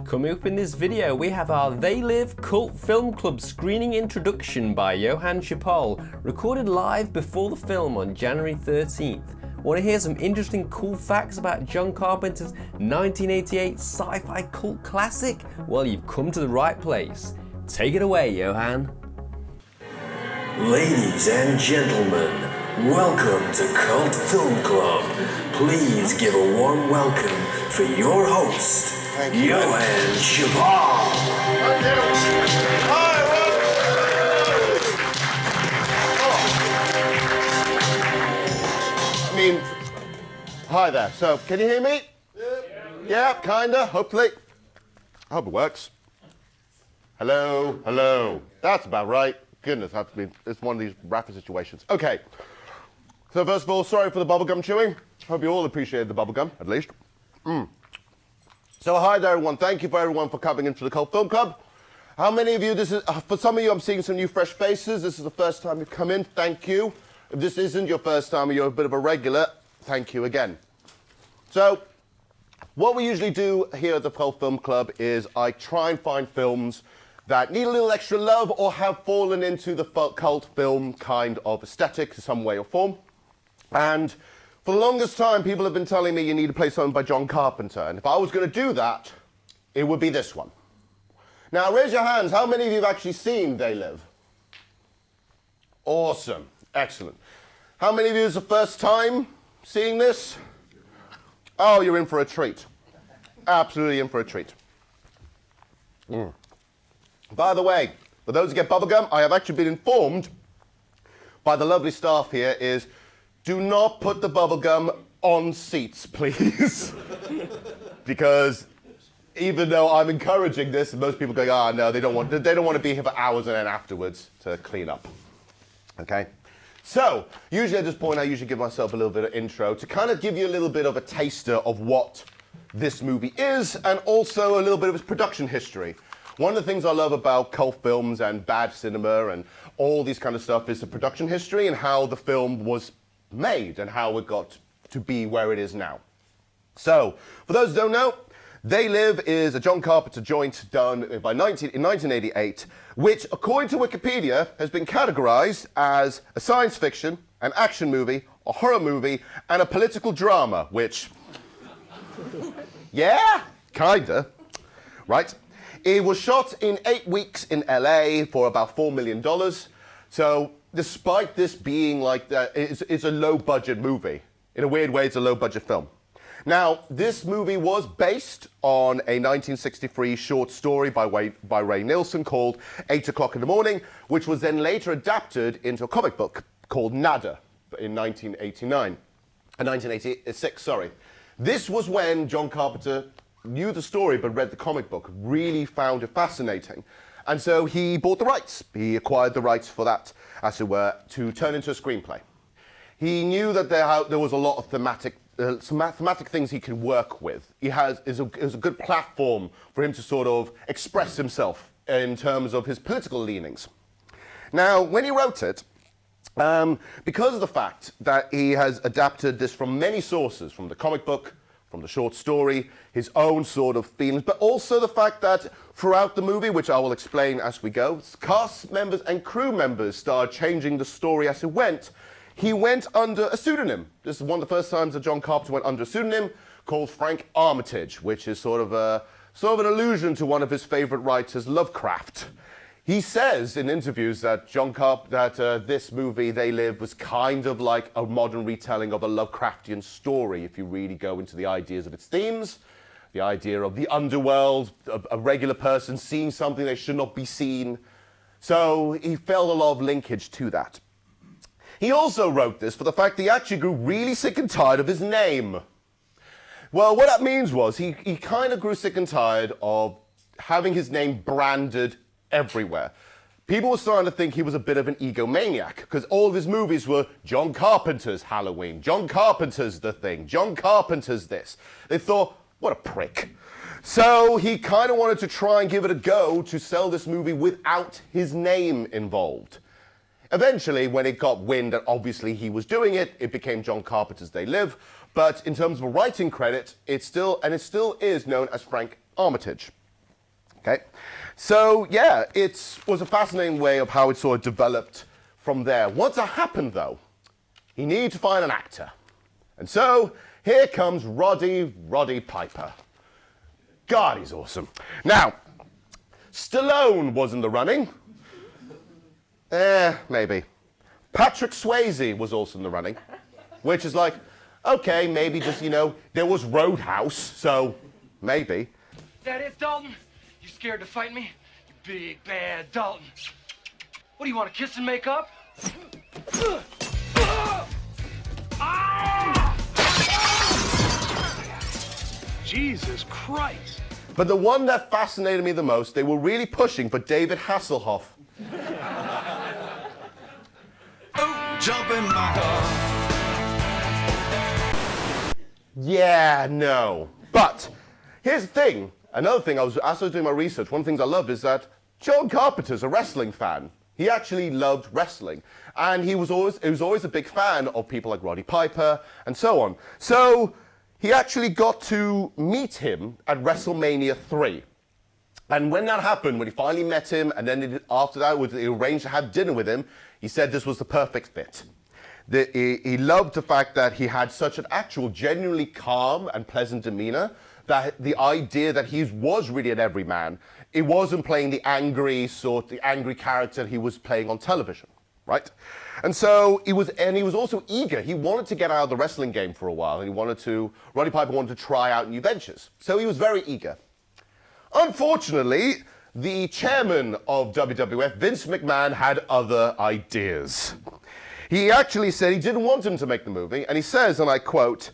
Coming up in this video, we have our They Live Cult Film Club screening introduction by Johann Chipol, recorded live before the film on January 13th. Want to hear some interesting cool facts about John Carpenter's 1988 sci-fi cult classic? Well, you've come to the right place. Take it away, Johann. Ladies and gentlemen, welcome to Cult Film Club. Please give a warm welcome for your host, Johann Chipol. Thank you. Hi there. So, can you hear me? Yeah, kinda, hopefully. I hope it works. Hello, hello. That's about right. Goodness, it's one of these rapid situations. Okay. So first of all, sorry for the bubblegum chewing. Hope you all appreciated the bubblegum, at least. So hi there, everyone. Thank you for everyone for coming into the Cult Film Club. How many of you, for some of you, I'm seeing some new fresh faces. This is the first time you've come in. Thank you. If this isn't your first time or you're a bit of a regular, thank you again. So, what we usually do here at the Cult Film Club is I try and find films that need a little extra love or have fallen into the cult film kind of aesthetic in some way or form. And for the longest time, people have been telling me you need to play something by John Carpenter. And if I was going to do that, it would be this one. Now, raise your hands. How many of you have actually seen They Live? Awesome. Excellent. How many of you is the first time seeing this? Oh, you're in for a treat. Absolutely in for a treat. By the way, for those who get bubblegum, I have actually been informed by the lovely staff here is do not put the bubblegum on seats, please. Because even though I'm encouraging this, most people go, no, they don't want to be here for hours and then afterwards to clean up. Okay? So, usually at this point, I usually give myself a little bit of intro to kind of give you a little bit of a taster of what this movie is and also a little bit of its production history. One of the things I love about cult films and bad cinema and all these kind of stuff is the production history and how the film was made and how it got to be where it is now. So, for those who don't know, They Live is a John Carpenter joint done in 1988, which, according to Wikipedia, has been categorized as a science fiction, an action movie, a horror movie, and a political drama, which, yeah, kinda, right? It was shot in 8 weeks in LA for about $4 million. So, despite this being like that, it's a low-budget movie. In a weird way, it's a low-budget film. Now, this movie was based on a 1963 short story by Ray Nilsson called 8 O'Clock in the Morning, which was then later adapted into a comic book called Nada in 1986, sorry. This was when John Carpenter knew the story but read the comic book, really found it fascinating. And so he bought the rights. He acquired the rights for that, as it were, to turn into a screenplay. He knew that there was a lot of thematic things he could work with. It was a good platform for him to sort of express himself in terms of his political leanings. Now, when he wrote it, because of the fact that he has adapted this from many sources, from the comic book, from the short story, his own sort of feelings, but also the fact that throughout the movie, which I will explain as we go, cast members and crew members started changing the story as it went. He went under a pseudonym. This is one of the first times that John Carpenter went under a pseudonym called Frank Armitage, which is sort of an allusion to one of his favorite writers, Lovecraft. He says in interviews that this movie, They Live, was kind of like a modern retelling of a Lovecraftian story, if you really go into the ideas of its themes, the idea of the underworld, a regular person seeing something they should not be seen. So he felt a lot of linkage to that. He also wrote this for the fact that he actually grew really sick and tired of his name. Well, what that means was he kind of grew sick and tired of having his name branded everywhere. People were starting to think he was a bit of an egomaniac because all of his movies were John Carpenter's Halloween, John Carpenter's The Thing, John Carpenter's this. They thought, what a prick. So he kind of wanted to try and give it a go to sell this movie without his name involved. Eventually, when it got wind that obviously he was doing it, it became John Carpenter's They Live. But in terms of a writing credit, it still is known as Frank Armitage. Okay, so yeah, it was a fascinating way of how it sort of developed from there. Once that happened, though, he needed to find an actor. And so, here comes Roddy Piper. God, he's awesome. Now, Stallone was in the running. Maybe. Patrick Swayze was also in the running, which is like, okay, maybe just, you know, there was Roadhouse, so maybe. That it, Dalton? You scared to fight me? You big, bad Dalton. What do you want, to kiss and make up? Jesus Christ. But the one that fascinated me the most, they were really pushing for David Hasselhoff. Jump in my car. Yeah, no. But here's the thing. Another thing, as I was doing my research, one of the things I loved is that John Carpenter's a wrestling fan. He actually loved wrestling. And he was always a big fan of people like Roddy Piper and so on. So he actually got to meet him at WrestleMania 3. And when that happened, when he finally met him, and then after that, he arranged to have dinner with him, he said this was the perfect fit. He loved the fact that he had such an actual, genuinely calm and pleasant demeanor, that the idea that he was really an everyman, it wasn't playing the angry character he was playing on television, right? And so he was also eager. He wanted to get out of the wrestling game for a while, and Roddy Piper wanted to try out new ventures. So he was very eager. Unfortunately, the chairman of WWF, Vince McMahon, had other ideas. He actually said he didn't want him to make the movie, and he says, and I quote,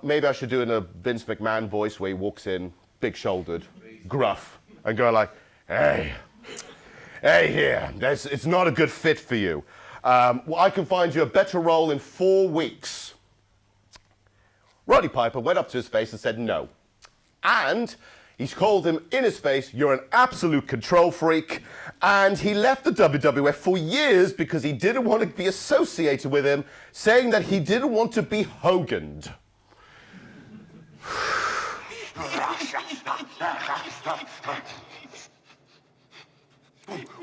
maybe I should do it in a Vince McMahon voice where he walks in, big-shouldered, gruff, and go like, hey here, it's not a good fit for you. Well, I can find you a better role in 4 weeks. Roddy Piper went up to his face and said no. And he's called him in his face, you're an absolute control freak. And he left the WWF for years because he didn't want to be associated with him, saying that he didn't want to be Hoganed.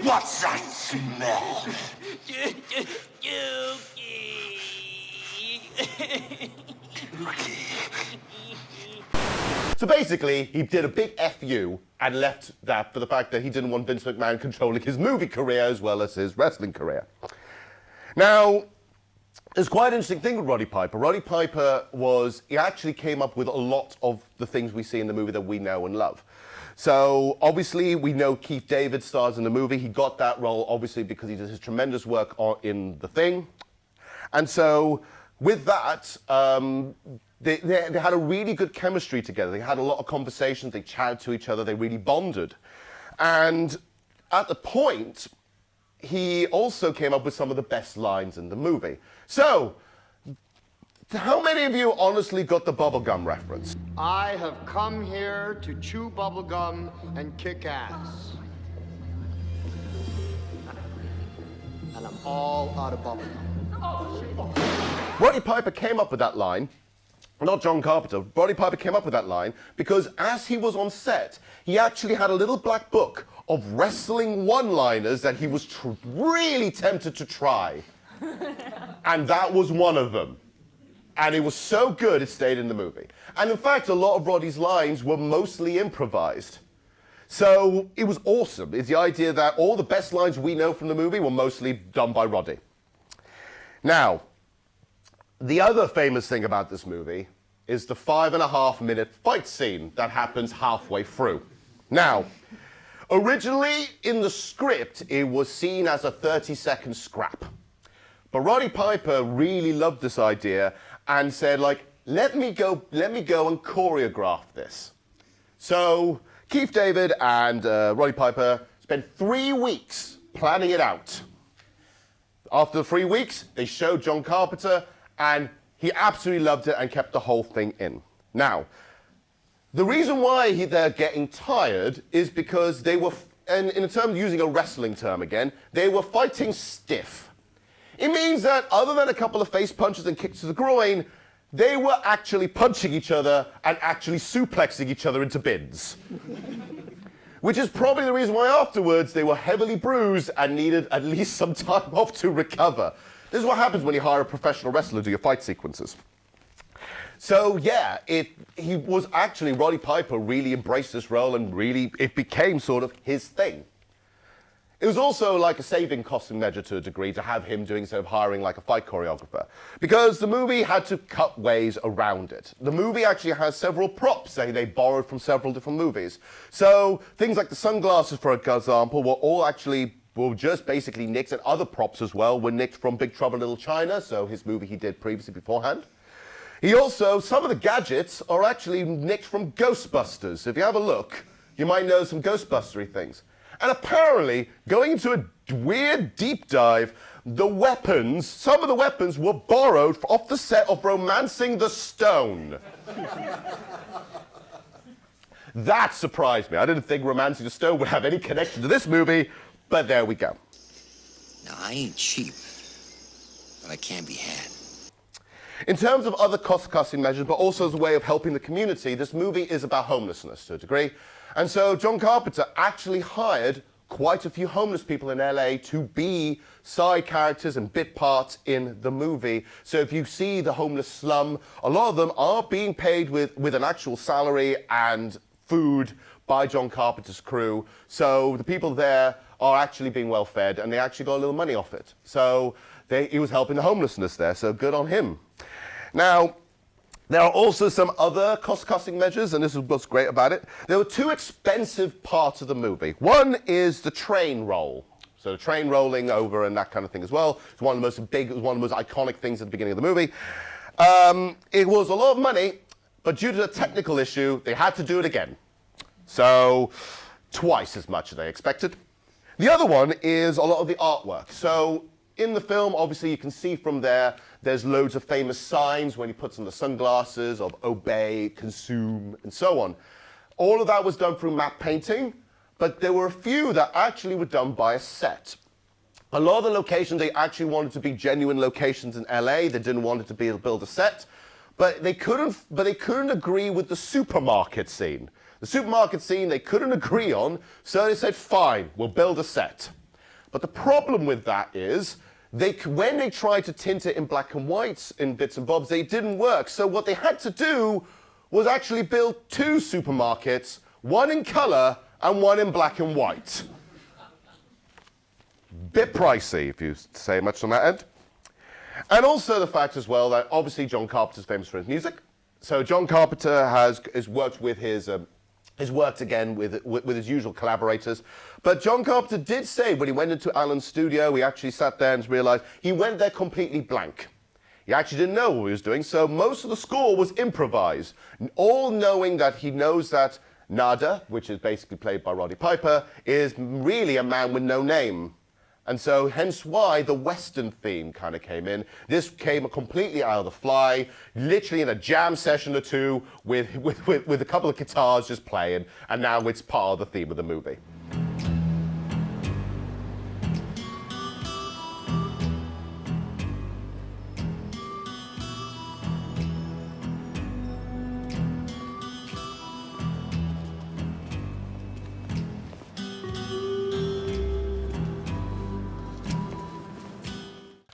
What's that smell? So basically, he did a big FU and left that for the fact that he didn't want Vince McMahon controlling his movie career as well as his wrestling career. Now, there's quite an interesting thing with Roddy Piper. Roddy Piper he actually came up with a lot of the things we see in the movie that we know and love. So obviously we know Keith David stars in the movie. He got that role obviously because he did his tremendous work in The Thing. And so with that, they had a really good chemistry together. They had a lot of conversations, they chatted to each other, they really bonded. And at the point, he also came up with some of the best lines in the movie. So, how many of you honestly got the bubblegum reference? I have come here to chew bubblegum and kick ass. And I'm all out of bubblegum. Roddy Piper came up with that line, not John Carpenter. Roddy Piper came up with that line because as he was on set, he actually had a little black book of wrestling one-liners that he was really tempted to try. And that was one of them. And it was so good it stayed in the movie. And in fact, a lot of Roddy's lines were mostly improvised. So it was awesome. It's the idea that all the best lines we know from the movie were mostly done by Roddy. Now, the other famous thing about this movie is the 5.5-minute fight scene that happens halfway through. Now, originally in the script, it was seen as a 30-second scrap. But Roddy Piper really loved this idea and said, like, let me go and choreograph this. So Keith David and Roddy Piper spent 3 weeks planning it out. After the 3 weeks, they showed John Carpenter, and he absolutely loved it and kept the whole thing in. Now, the reason why they're getting tired is because they were, and in terms of using a wrestling term again, they were fighting stiff. It means that other than a couple of face punches and kicks to the groin, they were actually punching each other and actually suplexing each other into bins. which is probably the reason why afterwards they were heavily bruised and needed at least some time off to recover. This is what happens when you hire a professional wrestler to do your fight sequences. So yeah, he was actually, Roddy Piper really embraced this role and really, it became sort of his thing. It was also like a saving costing measure to a degree to have him doing instead of hiring like a fight choreographer, because the movie had to cut ways around it. The movie actually has several props they borrowed from several different movies. So things like the sunglasses, for example, were just basically nicked, and other props as well were nicked from Big Trouble in Little China, so his movie he did previously beforehand. He also, some of the gadgets are actually nicked from Ghostbusters. If you have a look, you might know some Ghostbustery things. And apparently, going into a weird deep dive, some of the weapons were borrowed off the set of Romancing the Stone. That surprised me. I didn't think Romancing the Stone would have any connection to this movie, but there we go. Now, I ain't cheap, but I can be had. In terms of other cost-cutting measures, but also as a way of helping the community, this movie is about homelessness to a degree. And so John Carpenter actually hired quite a few homeless people in LA to be side characters and bit parts in the movie. So if you see the homeless slum, a lot of them are being paid with an actual salary and food by John Carpenter's crew. So the people there are actually being well fed, and they actually got a little money off it. So he was helping the homelessness there, so good on him. Now, there are also some other cost-cutting measures, and this is what's great about it. There were two expensive parts of the movie. One is the train roll. So the train rolling over and that kind of thing as well. It's one of the most iconic things at the beginning of the movie. It was a lot of money, but due to a technical issue, they had to do it again. So twice as much as they expected. The other one is a lot of the artwork. So in the film, obviously, you can see from there's loads of famous signs when he puts on the sunglasses of obey, consume, and so on. All of that was done through matte painting, but there were a few that actually were done by a set. A lot of the locations, they actually wanted to be genuine locations in LA. They didn't want it to build a set, but they couldn't agree with the supermarket scene. The supermarket scene they couldn't agree on, so they said, fine, we'll build a set. But the problem with that is, when they tried to tint it in black and white in bits and bobs, they didn't work. So what they had to do was actually build two supermarkets, one in color and one in black and white. Bit pricey, if you say much on that end. And also the fact as well that obviously John Carpenter's famous for his music. So John Carpenter has worked with his again with his usual collaborators. But John Carpenter did say when he went into Alan's studio, he actually sat there and realized he went there completely blank. He actually didn't know what he was doing, so most of the score was improvised, all knowing that he knows that Nada, which is basically played by Roddy Piper, is really a man with no name. And so hence why the Western theme kind of came in. This came completely out of the fly, literally in a jam session or two with a couple of guitars just playing, and now it's part of the theme of the movie.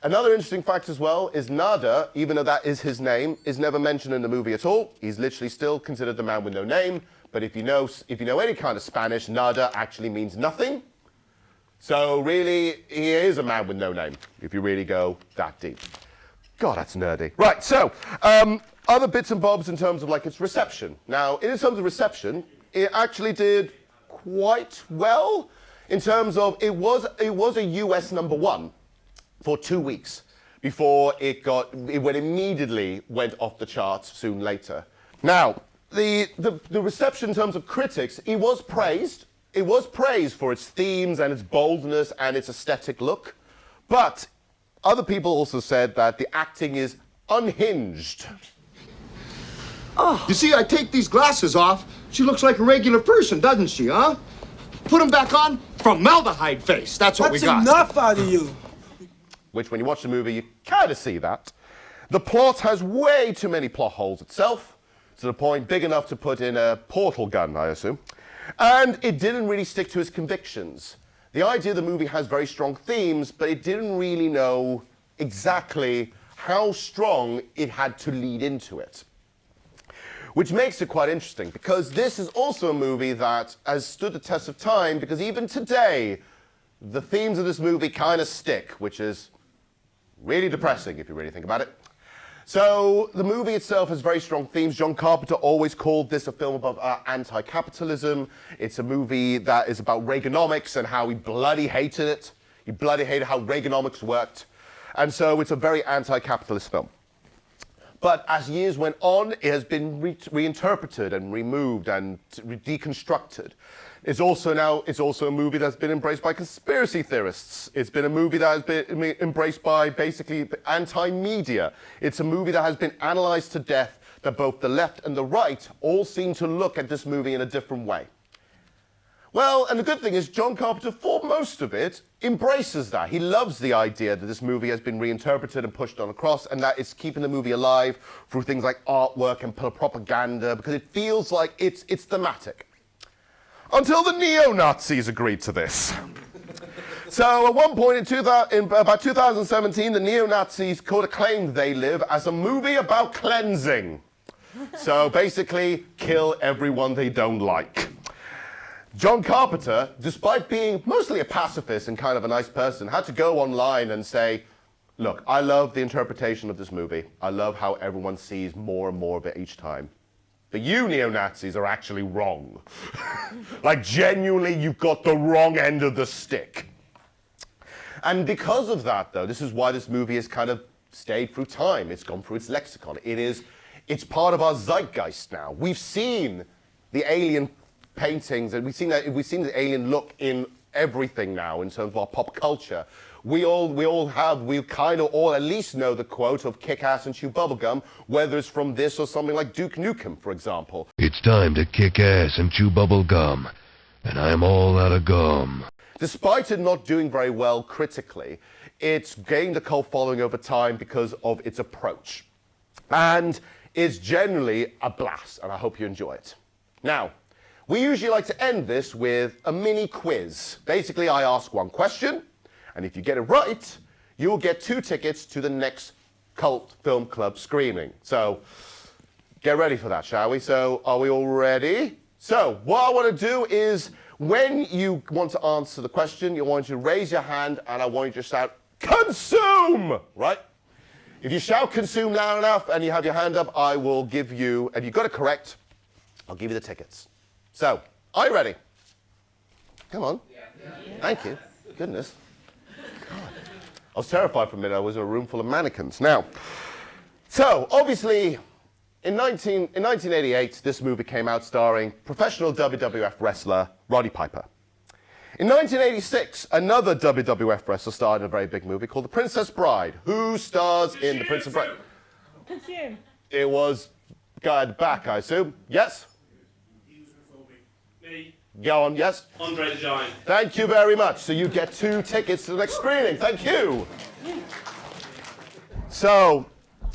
Another interesting fact as well is Nada, even though that is his name, is never mentioned in the movie at all. He's literally still considered the man with no name. But if you know any kind of Spanish, Nada actually means nothing. So really, he is a man with no name, if you really go that deep. God, that's nerdy. Right, so other bits and bobs in terms of like its reception. Now, in terms of reception, it actually did quite well in terms of it was a US #1. For 2 weeks before it immediately went off the charts soon later. Now, the reception in terms of critics, it was praised. It was praised for its themes and its boldness and its aesthetic look. But other people also said that the acting is unhinged. Oh. You see, I take these glasses off. She looks like a regular person, doesn't she, huh? Put them back on. Formaldehyde face. That's what we got. That's enough out of you. Which, when you watch the movie, you kind of see that. The plot has way too many plot holes itself, to the point big enough to put in a portal gun, I assume. And it didn't really stick to his convictions. The idea of the movie has very strong themes, but it didn't really know exactly how strong it had to lead into it. Which makes it quite interesting, because this is also a movie that has stood the test of time, because even today, the themes of this movie kind of stick, which is really depressing if you really think about it. So the movie itself has very strong themes. John Carpenter always called this a film about anti-capitalism. It's a movie that is about Reaganomics and how he bloody hated it. He bloody hated how Reaganomics worked. And so it's a very anti-capitalist film. But as years went on, it has been reinterpreted and removed and deconstructed. It's also a movie that's been embraced by conspiracy theorists. It's been a movie that has been embraced by basically anti-media. It's a movie that has been analyzed to death, that both the left and the right all seem to look at this movie in a different way. Well, and the good thing is John Carpenter, for most of it, embraces that. He loves the idea that this movie has been reinterpreted and pushed on across, and that it's keeping the movie alive through things like artwork and propaganda, because it feels like it's thematic. Until the neo-Nazis agreed to this. So at one point in about 2017, the neo-Nazis claimed They Live as a movie about cleansing. So basically, kill everyone they don't like. John Carpenter, despite being mostly a pacifist and kind of a nice person, had to go online and say, look, I love the interpretation of this movie. I love how everyone sees more and more of it each time. But you neo-Nazis are actually wrong. Like, genuinely, you've got the wrong end of the stick. And because of that, though, this is why this movie has kind of stayed through time. It's gone through its lexicon. It's part of our zeitgeist now. We've seen the alien paintings, and we've seen the alien look in everything now in terms of our pop culture. We kind of all at least know the quote of kick ass and chew bubblegum, whether it's from this or something like Duke Nukem, for example. It's time to kick ass and chew bubblegum, and I'm all out of gum. Despite it not doing very well critically, it's gained a cult following over time because of its approach. And it's generally a blast, and I hope you enjoy it. Now, we usually like to end this with a mini quiz. Basically, I ask one question, and if you get it right, you'll get 2 tickets to the next Cult Film Club screening. So, get ready for that, shall we? So, are we all ready? So, what I want to do is, when you want to answer the question, you want you to raise your hand, and I want you to shout, consume! Right? If you shout consume loud enough, and you have your hand up, I will give you, and you got it correct, I'll give you the tickets. So, are you ready? Come on. Thank you. Goodness. God. I was terrified for a minute. I was in a room full of mannequins. Now, so, obviously, in 1988, this movie came out starring professional WWF wrestler Roddy Piper. In 1986, another WWF wrestler starred in a very big movie called The Princess Bride. Who stars in The Princess Bride? Consume. It was guy at the back, I assume. Yes? Me. Go on, yes? Andre the Giant. Thank you very much. So you get 2 tickets to the next screening. Thank you. So,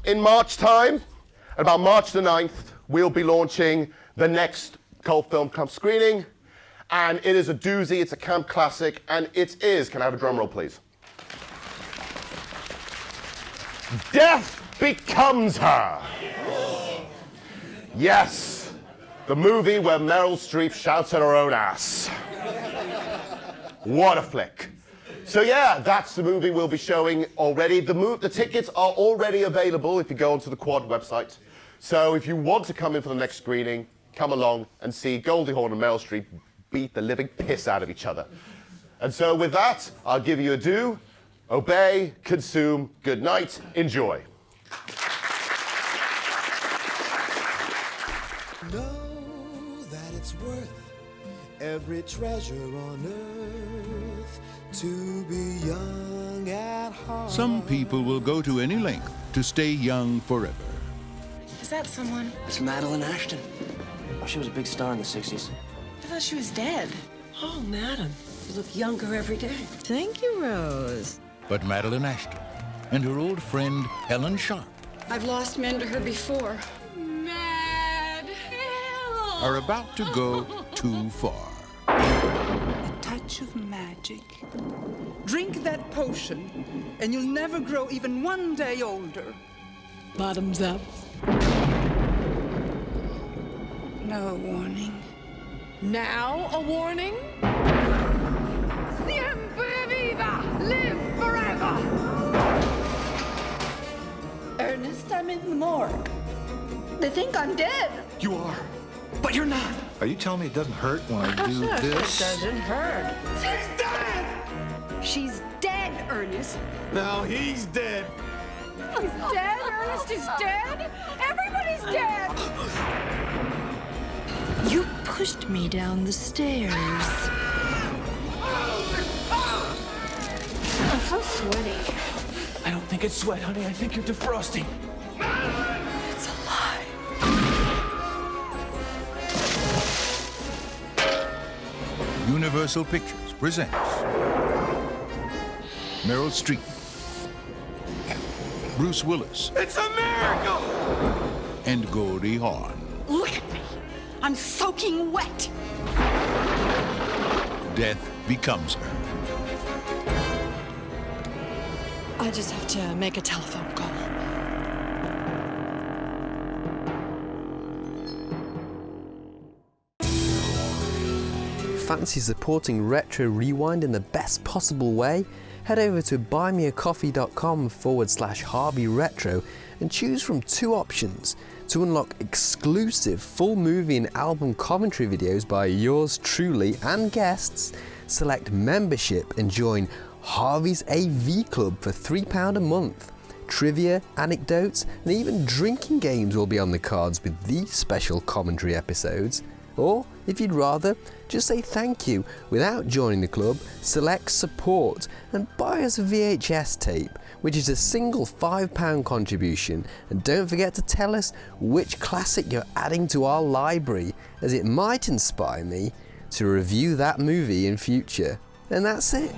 in March time, about March the 9th, we'll be launching the next Cult Film Club screening. And it is a doozy, it's a camp classic, and it is, can I have a drum roll, please? Death Becomes Her. Yes. The movie where Meryl Streep shouts at her own ass. What a flick. So yeah, that's the movie we'll be showing already. The tickets are already available if you go onto the Quad website. So if you want to come in for the next screening, come along and see Goldie Hawn and Meryl Streep beat the living piss out of each other. And so with that, I'll give you a do, obey, consume, good night, enjoy. Every treasure on earth to be young at heart. Some people will go to any length to stay young forever. Is that someone? It's Madeline Ashton. Oh, she was a big star in the 60s. I thought she was dead. Oh, madam, you look younger every day. Thank you, Rose. But Madeline Ashton and her old friend Helen Sharp. I've lost men to her before. Mad Helen! are about to go too far. A touch of magic. Drink that potion, and you'll never grow even one day older. Bottoms up. No warning. Now a warning? Siempre viva! Live forever! Ernest, I'm in the morgue. They think I'm dead. You are, but you're not. Are you telling me it doesn't hurt when I do It this? doesn't hurt. She's dead! She's dead, Ernest. Now he's dead. He's dead? Ernest is dead? Everybody's dead! You pushed me down the stairs. I'm so sweaty. I don't think it's sweat, honey. I think you're defrosting. It's a lie. Universal Pictures presents Meryl Streep, Bruce Willis, It's a miracle! and Goldie Hawn. Look at me. I'm soaking wet. Death becomes her. I just have to make a telephone call. Fancy supporting Retro Rewind in the best possible way? Head over to buymeacoffee.com/Harvey Retro and choose from 2 options to unlock exclusive full movie and album commentary videos by yours truly and guests. Select membership and join Harvey's AV Club for £3 a month. Trivia, anecdotes, and even drinking games will be on the cards with these special commentary episodes. Or, if you'd rather, just say thank you without joining the club, select support and buy us a VHS tape, which is a single £5 contribution, and don't forget to tell us which classic you're adding to our library, as it might inspire me to review that movie in future. And that's it.